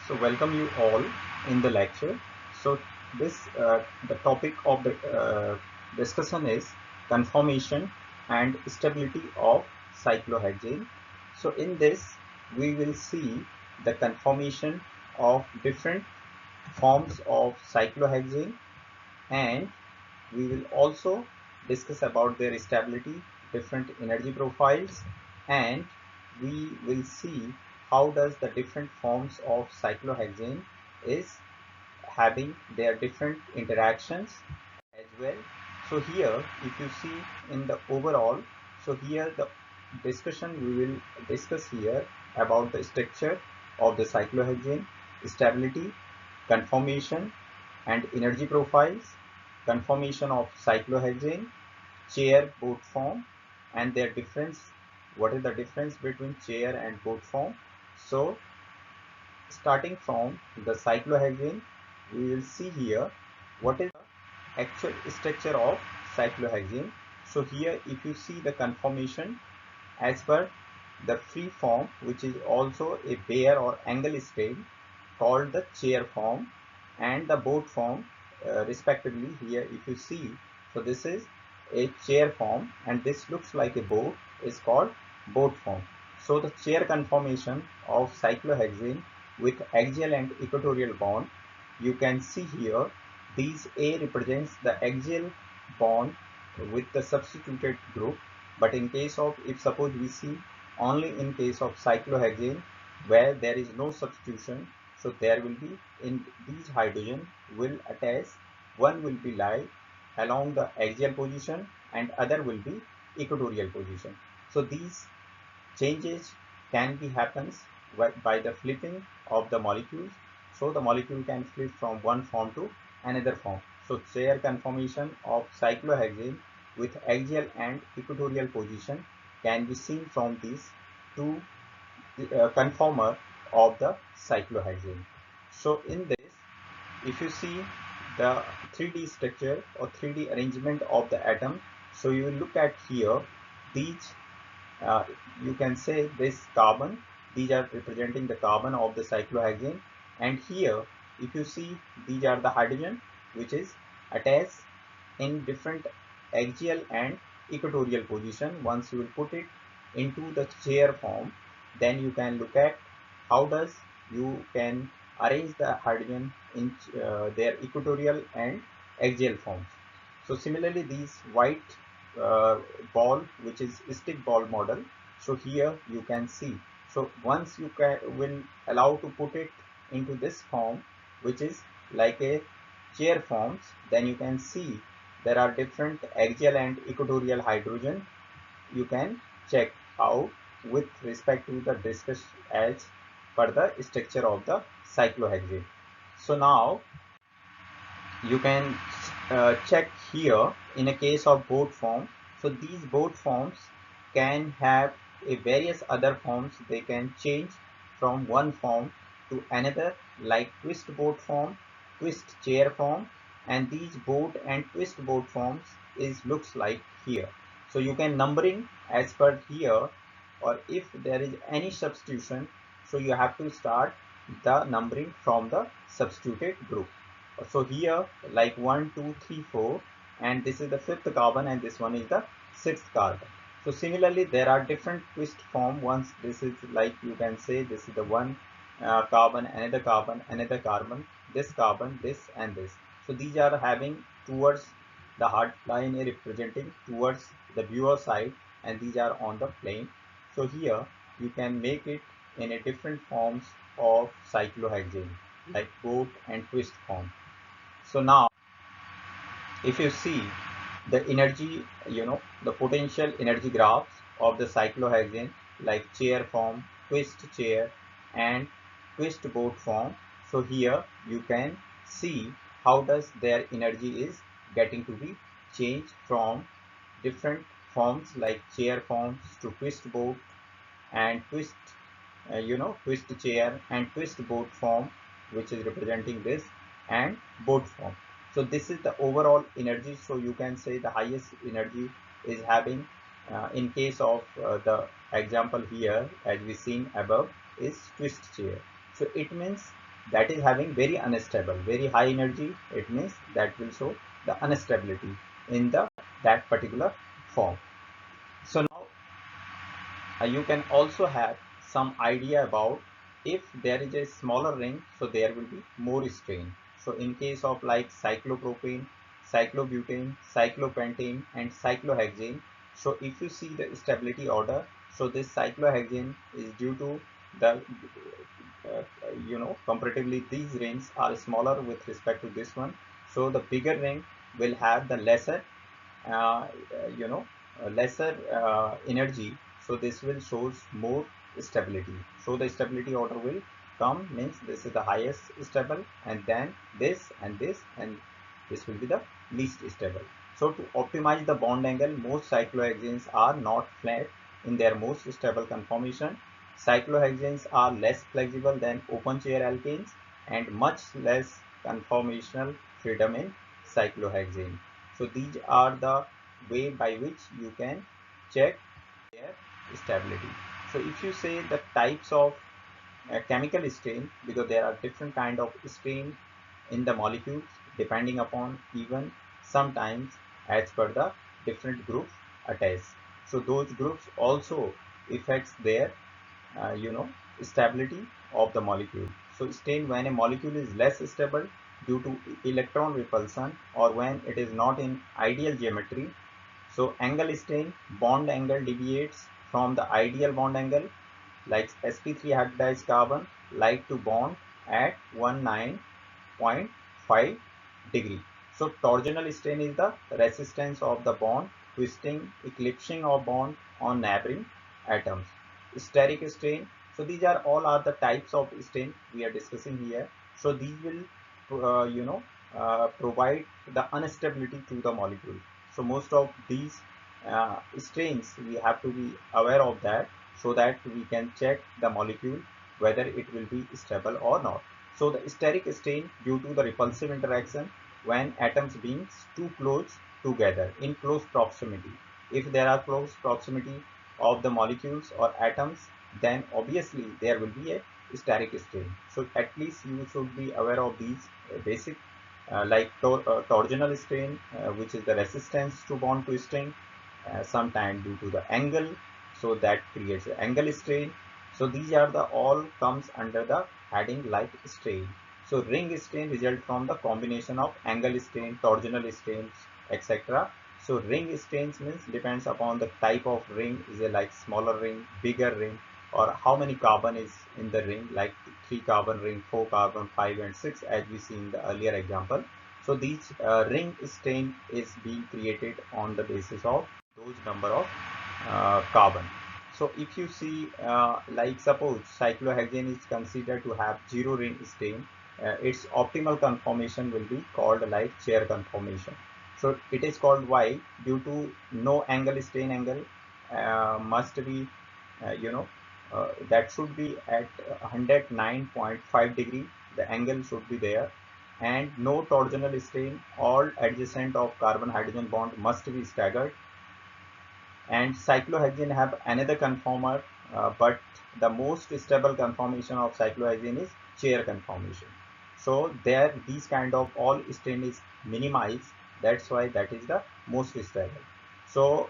So welcome you all in the lecture. So the topic of the discussion is conformation and stability of cyclohexane. So in this we will see the conformation of different forms of cyclohexane, and we will also discuss about their stability, different energy profiles, and we will see how does the different forms of cyclohexane is having their different interactions as well. So here if you see in the overall, so here the discussion we will discuss here about the structure of the cyclohexane, stability, conformation and energy profiles, conformation of cyclohexane, chair boat form and their difference. What is the difference between chair and boat form? So starting from the cyclohexane, we will see here what is the actual structure of cyclohexane. So here if you see the conformation as per the free form, which is also a bare or angle strain, called the chair form, and the boat form respectively. Here if you see, so this is a chair form and this looks like a boat, is called boat form. So the chair conformation of cyclohexane with axial and equatorial bond, you can see here these A represents the axial bond with the substituted group. But in case of, if suppose we see only in case of cyclohexane where there is no substitution, so there will be in these hydrogen will attach, one will be lie along the axial position and other will be equatorial position. So these changes can be happens by the flipping of the molecules. So the molecule can flip from one form to another form. So chair conformation of cyclohexane with axial and equatorial position can be seen from these two conformer of the cyclohexane. So in this, if you see the 3D structure or 3D arrangement of the atom, so you will look at here these uh, you can say this carbon, these are representing the carbon of the cyclohexane, and here if you see these are the hydrogen which is attached in different axial and equatorial position. Once you will put it into the chair form, then you can look at how does you can arrange the hydrogen in their equatorial and axial forms. So similarly these white uh, ball, which is stick ball model, so here you can see, so once you can will allow to put it into this form which is like a chair forms, then you can see there are different axial and equatorial hydrogen. You can check how with respect to the discuss as per the structure of the cyclohexane. So now you can check here in a case of boat form. So these boat forms can have a various other forms. They can change from one form to another, like twist boat form, twist chair form, and these boat and twist boat forms is looks like here. So you can numbering as per here, or if there is any substitution, so you have to start the numbering from the substituted group. So here like 1 2 3 4, and this is the fifth carbon and this one is the sixth carbon. So similarly there are different twist form. Once this is like you can say this is the one carbon, another carbon, another carbon, this carbon, this and this. So these are having towards the hard line representing towards the viewer side, and these are on the plane. So here you can make it in a different forms of cyclohexane like boat and twist form. So now if you see the energy, the potential energy graphs of the cyclohexane like chair form, twist chair and twist boat form. So here you can see how does their energy is getting to be changed from different forms like chair forms to twist boat and twist twist chair and twist boat form, which is representing this, and boat form. So this is the overall energy. So you can say the highest energy is having in case of the example here as we seen above is twist chair. So it means that is having very unstable, very high energy, it means that will show the instability in the that particular form. So now you can also have some idea about if there is a smaller ring, so there will be more strain. So in case of like cyclopropane, cyclobutane, cyclopentane and cyclohexane, so if you see the stability order, so this cyclohexane is due to the comparatively these rings are smaller with respect to this one, so the bigger ring will have the lesser uh, you know lesser energy, so this will shows more stability. So the stability order will come, means this is the highest stable, and then this and this, and this will be the least stable. So to optimize the bond angle, most cyclohexanes are not flat in their most stable conformation. Cyclohexanes are less flexible than open chair alkanes and much less conformational freedom in cyclohexane. So these are the way by which you can check their stability. So if you say the types of chemical stain, because there are different kind of stain in the molecules depending upon even sometimes as per the different groups attached. So those groups also affects their stability of the molecule. So stain when a molecule is less stable due to electron repulsion or when it is not in ideal geometry. So angle stain, bond angle deviates from the ideal bond angle, like sp3 hybridized carbon like to bond at 19.5 degree. So torsional strain is the resistance of the bond, twisting, eclipsing of bond on neighboring atoms. Steric strain. So these are all are the types of strain we are discussing here. So these will provide the instability to the molecule. So most of these strains we have to be aware of that, so that we can check the molecule whether it will be stable or not. So the steric strain due to the repulsive interaction when atoms being too close together in close proximity. If there are close proximity of the molecules or atoms, then obviously there will be a steric strain. So at least you should be aware of these basic like torsional strain, which is the resistance to bond twisting, sometimes due to the angle, so that creates the angle strain. So these are the all comes under the heading like strain. So ring strain result from the combination of angle strain, torsional strains, etc. So ring strains means depends upon the type of ring, is a like smaller ring, bigger ring, or how many carbon is in the ring, like 3 carbon ring, 4 carbon, 5 and 6, as we see in the earlier example. So these ring strain is being created on the basis of those number of carbon. So if you see like suppose cyclohexane is considered to have 0 ring strain, its optimal conformation will be called like chair conformation. So it is called why, due to no angle strain angle must be that should be at 109.5 degree, the angle should be there, and no torsional strain, all adjacent of carbon hydrogen bond must be staggered, and cyclohexane have another conformer, but the most stable conformation of cyclohexane is chair conformation. So there these kind of all strain is minimized, that's why that is the most stable. So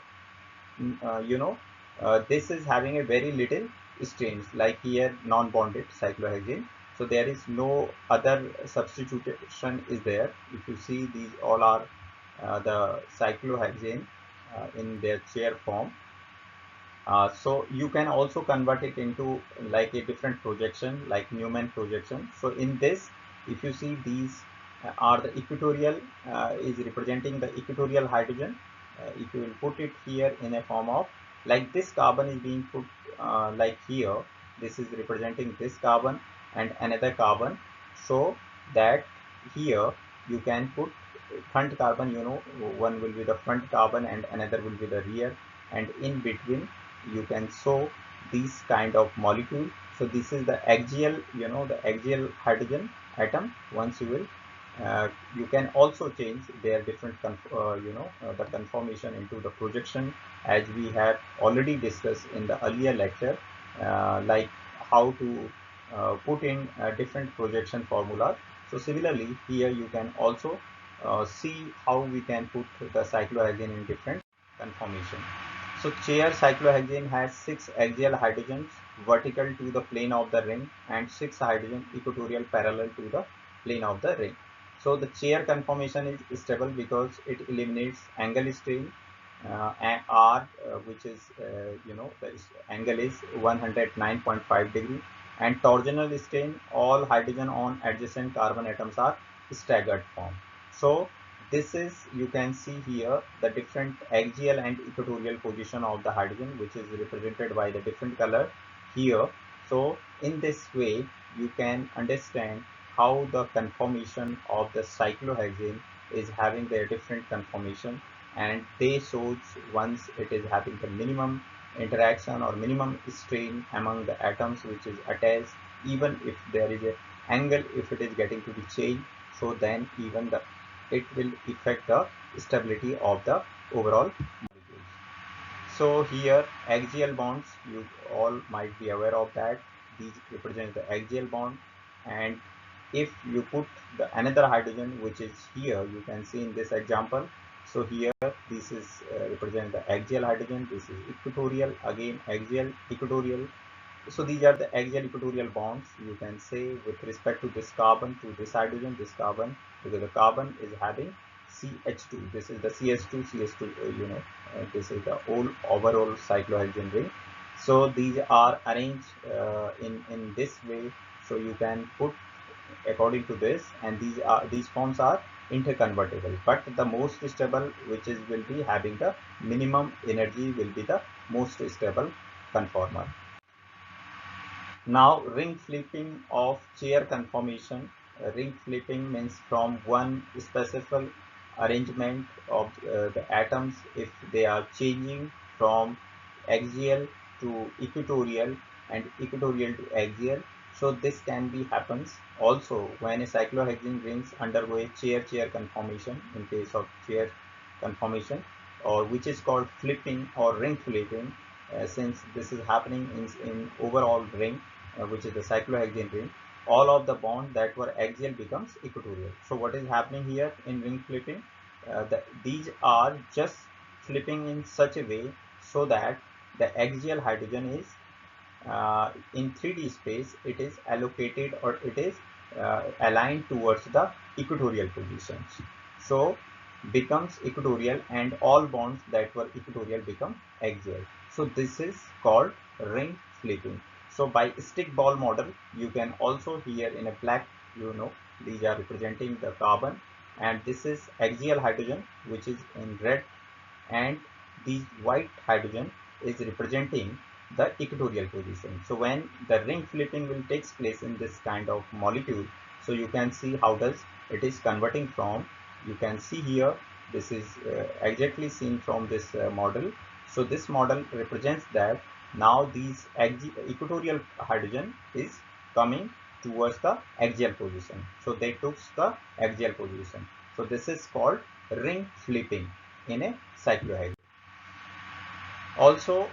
this is having a very little strains, like here non-bonded cyclohexane. So there is no other substitution is there. If you see, these all are the cyclohexane in their chair form. So you can also convert it into like a different projection, like Newman projection. So in this, if you see, these are the equatorial, is representing the equatorial hydrogen. If you will put it here in a form of like this carbon is being put like here, this is representing this carbon and another carbon, so that here you can put front carbon, one will be the front carbon and another will be the rear, and in between you can show these kind of molecule. So this is the axial, the axial hydrogen atom. Once you will you can also change their different the conformation into the projection, as we have already discussed in the earlier lecture, like how to put in different projection formulas. So similarly here you can also see how we can put the cyclohexane in different conformation. So chair cyclohexane has 6 axial hydrogens vertical to the plane of the ring and 6 hydrogen equatorial parallel to the plane of the ring. So the chair conformation is stable because it eliminates angle strain and R, which is the angle is 109.5 degree, and torsional strain. All hydrogen on adjacent carbon atoms are staggered form. So this is, you can see here the different axial and equatorial position of the hydrogen, which is represented by the different color here. So in this way you can understand how the conformation of the cyclohexane is having their different conformation, and they shows once it is having the minimum interaction or minimum strain among the atoms which is attached, even if there is a angle, if it is getting to be changed, so then even the it will affect the stability of the overall molecules. So here axial bonds, you all might be aware of that. These represent the axial bond, and if you put the another hydrogen which is here, you can see in this example. So here this is represent the axial hydrogen, this is equatorial, again axial, equatorial. So these are the axial equatorial bonds, you can say, with respect to this carbon to this hydrogen, this carbon, because the carbon is having CH2. This is the CH2, CH2, this is the whole overall cyclohexane ring. So these are arranged in this way. So you can put according to this, and these forms are interconvertible. But the most stable, which is will be having the minimum energy, will be the most stable conformer. Now, ring flipping of chair conformation. Ring flipping means from one specific arrangement of the atoms, if they are changing from axial to equatorial and equatorial to axial. So this can be happens also when a cyclohexane rings undergo a chair-chair conformation in case of chair conformation, or which is called flipping or ring flipping, since this is happening in overall ring, which is the cyclohexane ring. All of the bond that were axial becomes equatorial. So what is happening here in ring flipping? These are just flipping in such a way so that the axial hydrogen is in 3D space, it is allocated or it is aligned towards the equatorial positions. So becomes equatorial, and all bonds that were equatorial become axial. So this is called ring flipping. So by stick ball model, you can also here in a black, these are representing the carbon, and this is axial hydrogen which is in red, and the white hydrogen is representing the equatorial position. So when the ring flipping will takes place in this kind of molecule, so you can see how does it is converting from, you can see here, this is exactly seen from this model. So this model represents that now these equatorial hydrogen is coming towards the axial position. So they took the axial position. So this is called ring flipping in a cyclohexane. Also,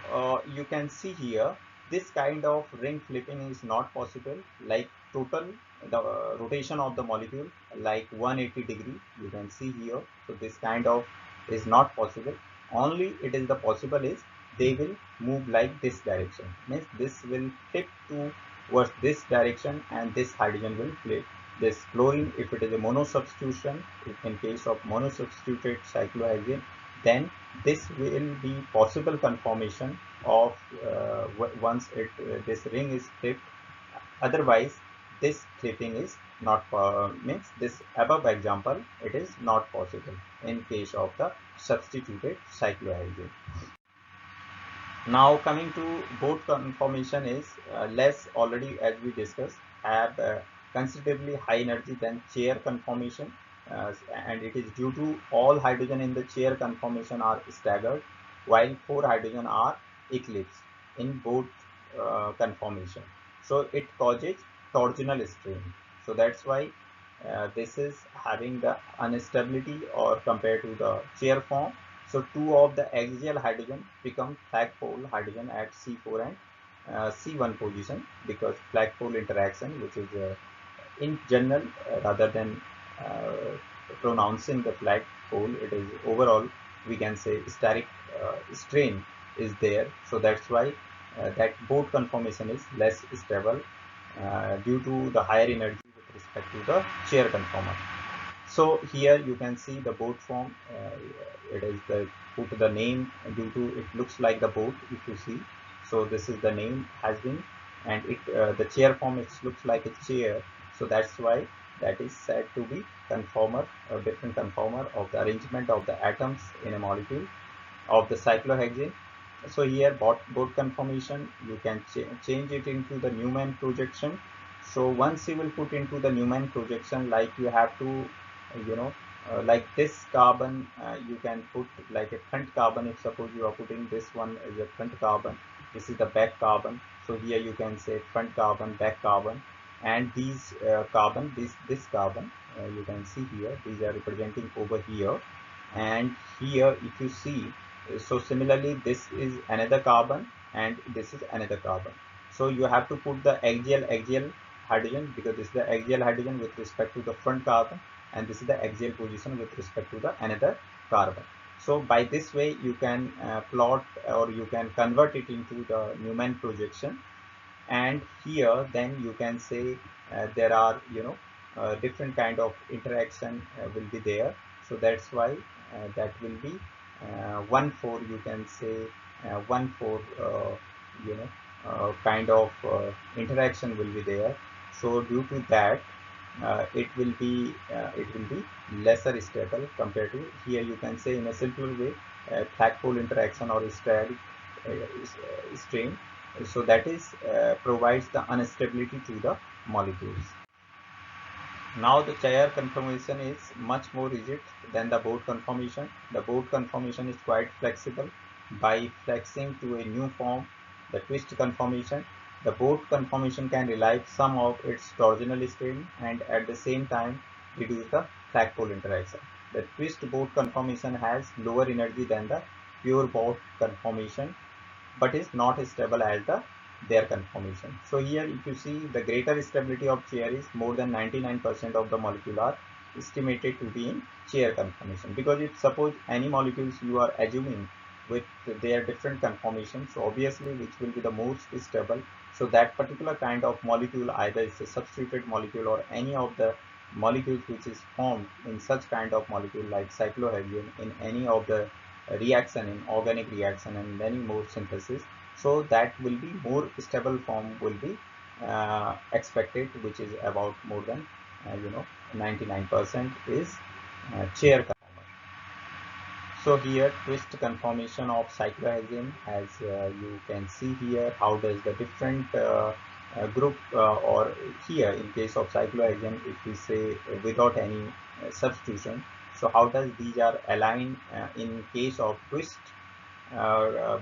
you can see here this kind of ring flipping is not possible, like total the rotation of the molecule like 180 degree, you can see here. So this kind of is not possible. Only it is the possible is they will move like this direction, means this will flip towards this direction, and this hydrogen will flip this chlorine. If it is a mono substitution, if in case of mono substituted cyclohexane, then this will be possible conformation of once this ring is flipped. Otherwise this flipping is not means this above example, it is not possible in case of the substituted cyclohexane. Now coming to both conformation is less, already as we discussed, have considerably high energy than chair conformation, and it is due to all hydrogen in the chair conformation are staggered, while 4 hydrogen are eclipsed in both conformation. So it causes torsional strain. So that's why this is having the instability or compared to the chair form. So two of the axial hydrogen become flagpole hydrogen at C4 and C1 position, because flagpole interaction, which is in general, rather than pronouncing the flagpole, it is overall, we can say, steric strain is there. So that's why that boat conformation is less stable due to the higher energy with respect to the chair conformer. So here you can see the boat form. It is the put the name due to it looks like the boat, if you see. So this is the name has been, and it the chair form, it looks like a chair. So that's why that is said to be conformer, or different conformer of the arrangement of the atoms in a molecule of the cyclohexane. So here boat conformation, you can change it into the Newman projection. So once you will put into the Newman projection, like you have to, you know, like this carbon, you can put like a front carbon. If suppose you are putting this one as a front carbon, this is the back carbon. So here you can say front carbon, back carbon, and these carbon, this carbon, you can see here, these are representing over here, and here if you see, so similarly this is another carbon and this is another carbon. So you have to put the axial hydrogen, because this is the axial hydrogen with respect to the front carbon, and this is the axial position with respect to the another carbon. So by this way you can plot, or you can convert it into the Newman projection. And here then you can say there are, you know, different kind of interaction will be there. So that's why that will be 1,4, you can say 1,4, you know, kind of interaction will be there. So due to that it will be lesser stable compared to here. You can say in a simpler way, flagpole interaction or steric strain. So that is provides the instability to the molecules. Now the chair conformation is much more rigid than the boat conformation. The boat conformation is quite flexible. By flexing to a new form, the twist conformation, the boat conformation can relieve some of its torsional strain and at the same time reduce the flagpole interaction. The twist boat conformation has lower energy than the pure boat conformation, but is not as stable as their conformation. So here if you see, the greater stability of chair is more than 99% of the molecule are estimated to be in chair conformation, because if suppose any molecules you are assuming with their different conformations, so obviously which will be the most stable. So that particular kind of molecule, either it's a substituted molecule or any of the molecules which is formed in such kind of molecule like cyclohexane in any of the reaction, in organic reaction and many more synthesis, so that will be more stable form will be expected, which is about more than 99% is chair conformer. So here twist conformation of cyclohexane, as you can see here, how does the different group or here in case of cyclohexane, if we say without any substitution, so how does these are aligned in case of twist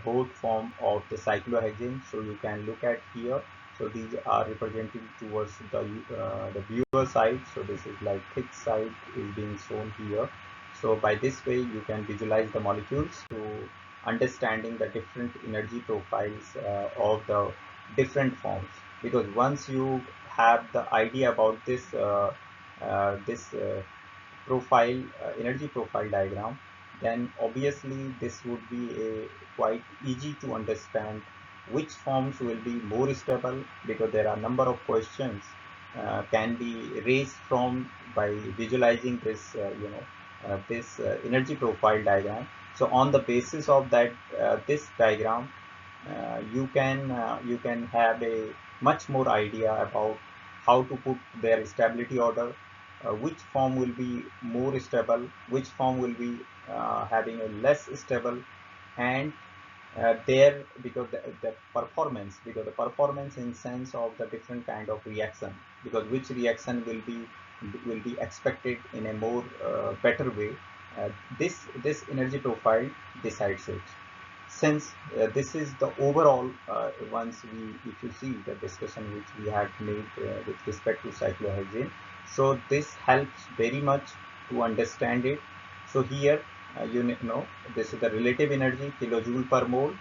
both form of the cyclohexane. So you can look at here. So these are representing towards the viewer side. So this is like thick side is being shown here. So by this way you can visualize the molecules to understanding the different energy profiles of the different forms. Because once you have the idea about this profile energy profile diagram, then obviously this would be a quite easy to understand which forms will be more stable, because there are number of questions can be raised from by visualizing this energy profile diagram. So on the basis of that this diagram, you can have a much more idea about how to put their stability order, which form will be more stable, which form will be having a less stable, and there, because the performance in sense of the different kind of reaction, because which reaction will be expected in a more better way, uh, this energy profile decides it. Since this is the overall once we if you see the discussion which we had made with respect to cyclohexane, so this helps very much to understand it. So here you know, this is the relative energy kilojoule per mole.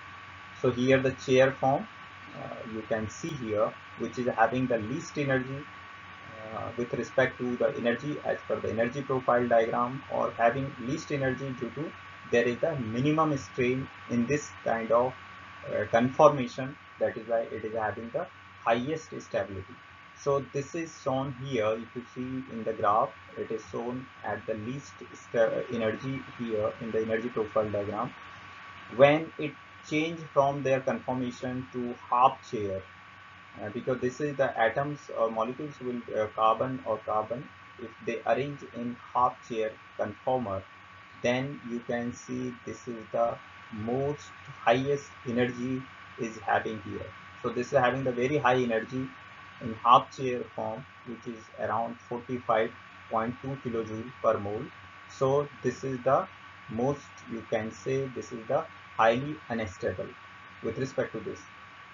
So here the chair form, you can see here, which is having the least energy with respect to the energy as per the energy profile diagram, or having least energy due to there is a minimum strain in this kind of conformation. That is why it is having the highest stability. So this is shown here. If you see in the graph, it is shown at the least energy here in the energy profile diagram when it changed from their conformation to half chair, because this is the atoms or molecules will carbon if they arrange in half chair conformer, then you can see this is the most highest energy is having here. So this is having the very high energy in half chair form, which is around 45.2 kilojoule per mole. So this is the most, you can say this is the highly unstable with respect to this,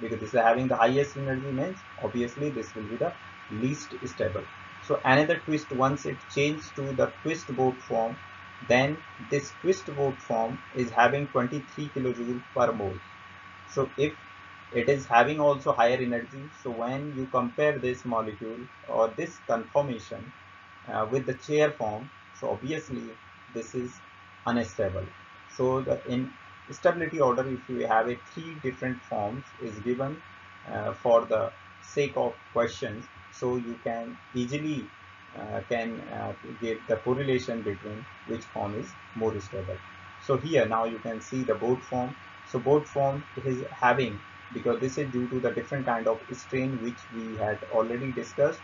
because this is having the highest energy means obviously this will be the least stable. So another twist, once it changed to the twist boat form, then this twist boat form is having 23 kilojoule per mole. So if it is having also higher energy, so when you compare this molecule or this conformation with the chair form, so obviously this is unstable. So the in stability order, if you have a three different forms is given for the sake of questions, so you can easily can get the correlation between which form is more stable. So here now you can see the boat form. So boat form is having, because this is due to the different kind of strain which we had already discussed.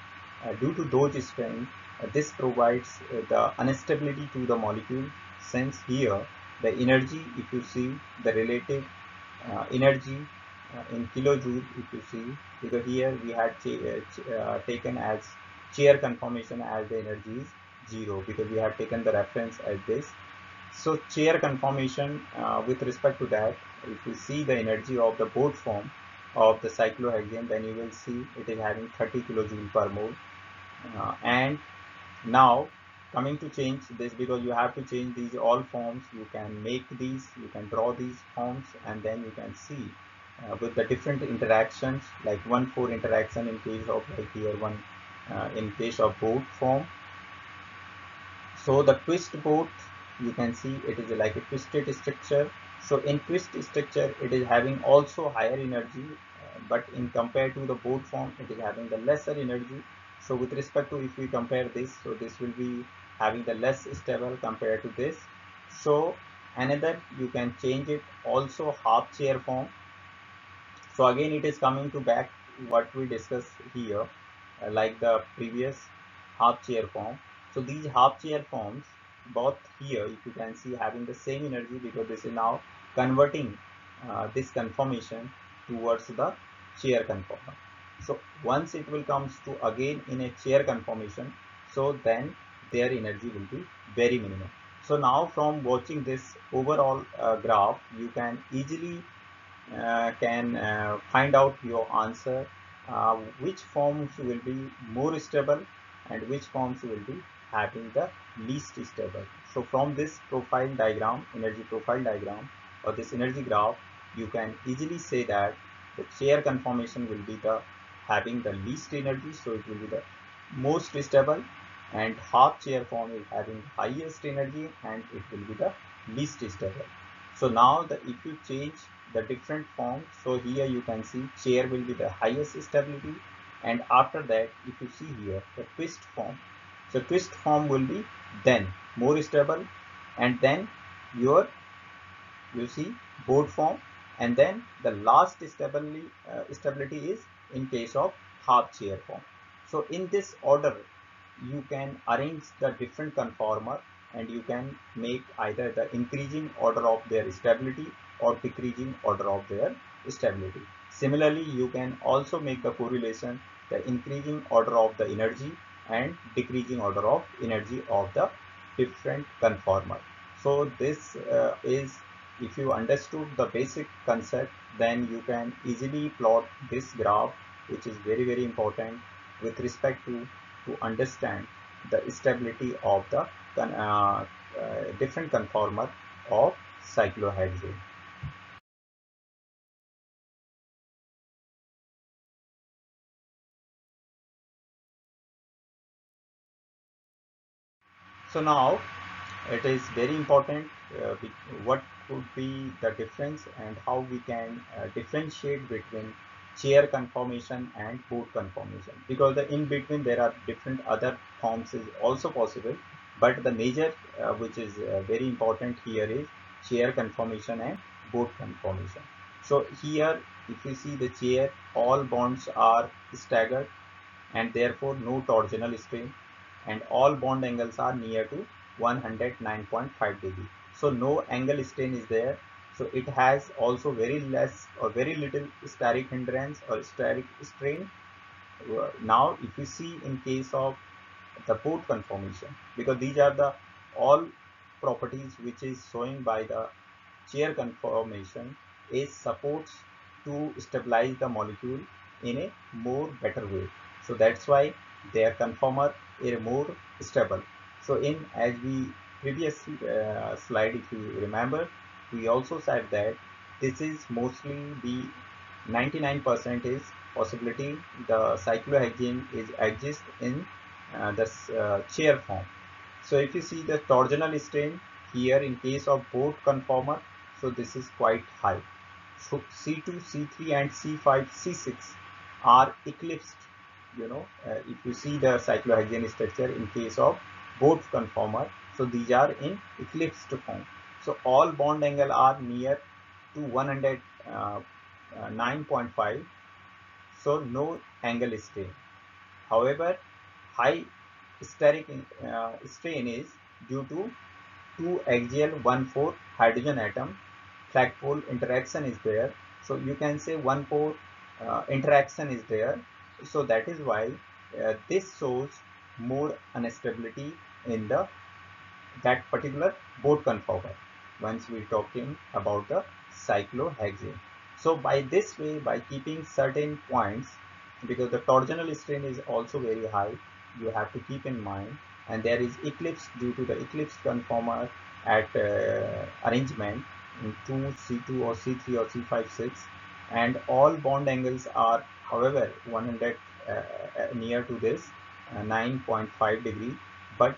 Due to those strain, this provides the instability to the molecule, since here the energy, if you see the relative energy in kilojoule, if you see, because here we had taken as chair conformation as the energy is 0, because we have taken the reference as this. So chair conformation, with respect to that, if you see the energy of the boat form of the cyclohexane, then you will see it is having 30 kilojoule per mole. And now coming to change this, because you have to change these all forms, you can make these, you can draw these forms, and then you can see with the different interactions, like 1,4 interaction in case of like here one in case of boat form. So the twist boat, you can see it is like a twisted structure. So in twist structure, it is having also higher energy, but in compared to the boat form, it is having the lesser energy. So with respect to, if we compare this, so this will be having the less stable compared to this. So another, you can change it also half chair form. So again, it is coming to back what we discussed here, like the previous half chair form. So these half chair forms, both here, if you can see, having the same energy, because this is now converting this conformation towards the chair conformer. So once it will comes to again in a chair conformation, so then their energy will be very minimum. So now from watching this overall graph, you can easily can find out your answer, which forms will be more stable and which forms will be having the least stable. So from this profile diagram, energy profile diagram, or this energy graph, you can easily say that the chair conformation will be the having the least energy, so it will be the most stable, and half chair form is having highest energy and it will be the least stable. So now if you change the different forms, so here you can see chair will be the highest stability, and after that if you see here the twist form, so twist form will be then more stable, and then your, you see, board form, and then the last stability is in case of half chair form. So in this order you can arrange the different conformer, and you can make either the increasing order of their stability or decreasing order of their stability. Similarly, you can also make the correlation, the increasing order of the energy and decreasing order of energy of the different conformer. So this is, if you understood the basic concept, then you can easily plot this graph, which is very very important with respect to understand the stability of the different conformer of cyclohexane. So now it is very important what could be the difference and how we can differentiate between chair conformation and boat conformation, because the in between there are different other forms is also possible, but the major which is very important here is chair conformation and boat conformation. So here if you see the chair, all bonds are staggered and therefore no torsional strain, and all bond angles are near to 109.5 degree. So no angle strain is there. So it has also very less or very little steric hindrance or steric strain. Now if you see in case of the boat conformation, because these are the all properties which is showing by the chair conformation, is supports to stabilize the molecule in a more better way. So that's why their conformer is more stable. So in as we previous slide, if you remember, we also said that this is mostly the 99% is possibility the cyclohexane is exist in this chair form. So if you see the torsional strain here in case of boat conformer, so this is quite high. So C2, C3 and C5, C6 are eclipsed. If you see the cyclohexane structure in case of boat conformer, so these are in eclipsed form. So all bond angle are near to 109.5. So no angle strain. However, high steric strain is due to two axial 1,4 hydrogen atom flagpole interaction is there. So you can say 1,4 interaction is there. So that is why this shows more instability in the that particular boat conformer once we talking about the cyclohexane. So by this way, by keeping certain points, because the torsional strain is also very high, you have to keep in mind, and there is eclipse due to the eclipse conformer at arrangement in 2 C2 or C3 or C5 6, and all bond angles are however 100 near to this 9.5 degree, but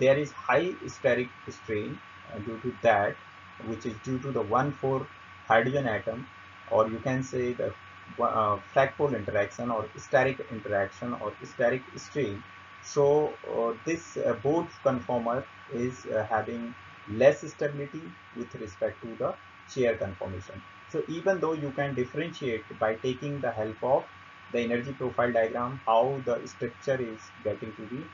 there is high steric strain due to that, which is due to the 1,4 hydrogen atom, or you can say the flagpole interaction or steric interaction or steric strain. So this both conformer is having less stability with respect to the chair conformation. So even though you can differentiate by taking the help of the energy profile diagram, how the structure is getting to be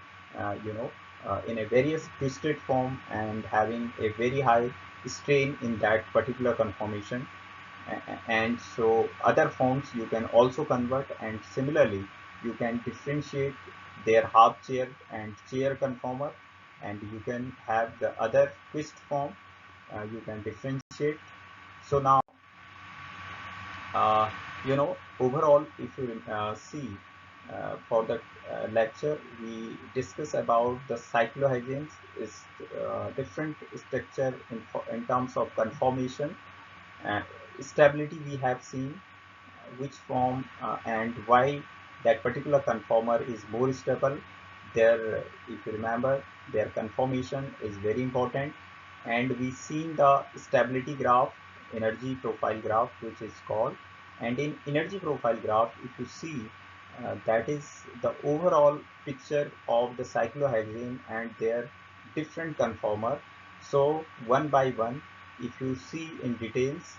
in a various twisted form and having a very high strain in that particular conformation, and so other forms you can also convert, and similarly you can differentiate their half chair and chair conformer, and you can have the other twist form, you can differentiate. So now uh, overall if you see for the lecture we discuss about the cyclohexanes is different structure in terms of conformation, uh, stability we have seen, which form and why that particular conformer is more stable. Their, if you remember, their conformation is very important, and we seen the stability graph, energy profile graph, which is called. And in energy profile graph, if you see, that is the overall picture of the cyclohexane and their different conformer. So one by one, if you see in details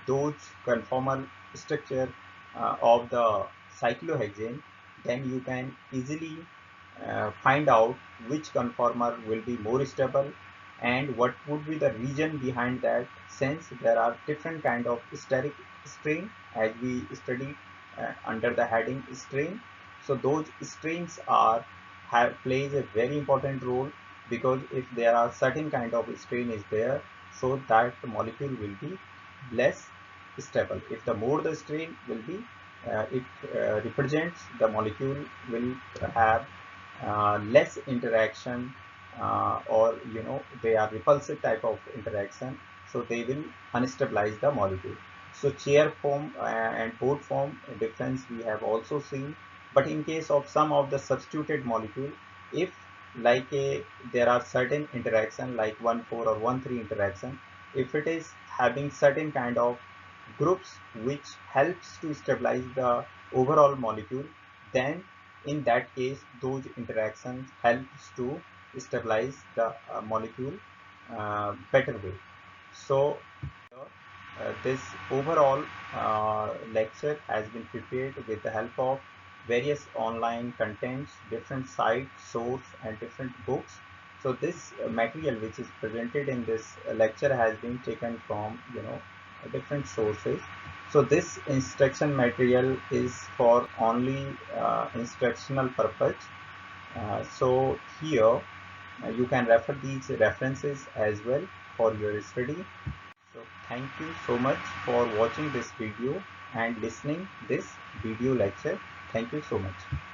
those conformal structure of the cyclohexane, then you can easily find out which conformer will be more stable and what would be the reason behind that, since there are different kind of steric strain as we studied under the heading strain. So those strains are plays a very important role, because if there are certain kind of strain is there, so that molecule will be less stable. If the more the strain will be, it represents the molecule will have less interaction, or they are repulsive type of interaction, so they will unstabilize the molecule. So chair form and boat form difference we have also seen, but in case of some of the substituted molecule, if like there are certain interaction like 1,4 or 1,3 interaction. If it is having certain kind of groups which helps to stabilize the overall molecule, then in that case those interactions helps to stabilize the molecule better way. So this overall lecture has been prepared with the help of various online contents, different sites, source and different books. So this material which is presented in this lecture has been taken from different sources. So this instruction material is for only instructional purpose. So here you can refer these references as well for your study. So thank you so much for watching this video and listening this video lecture. Thank you so much.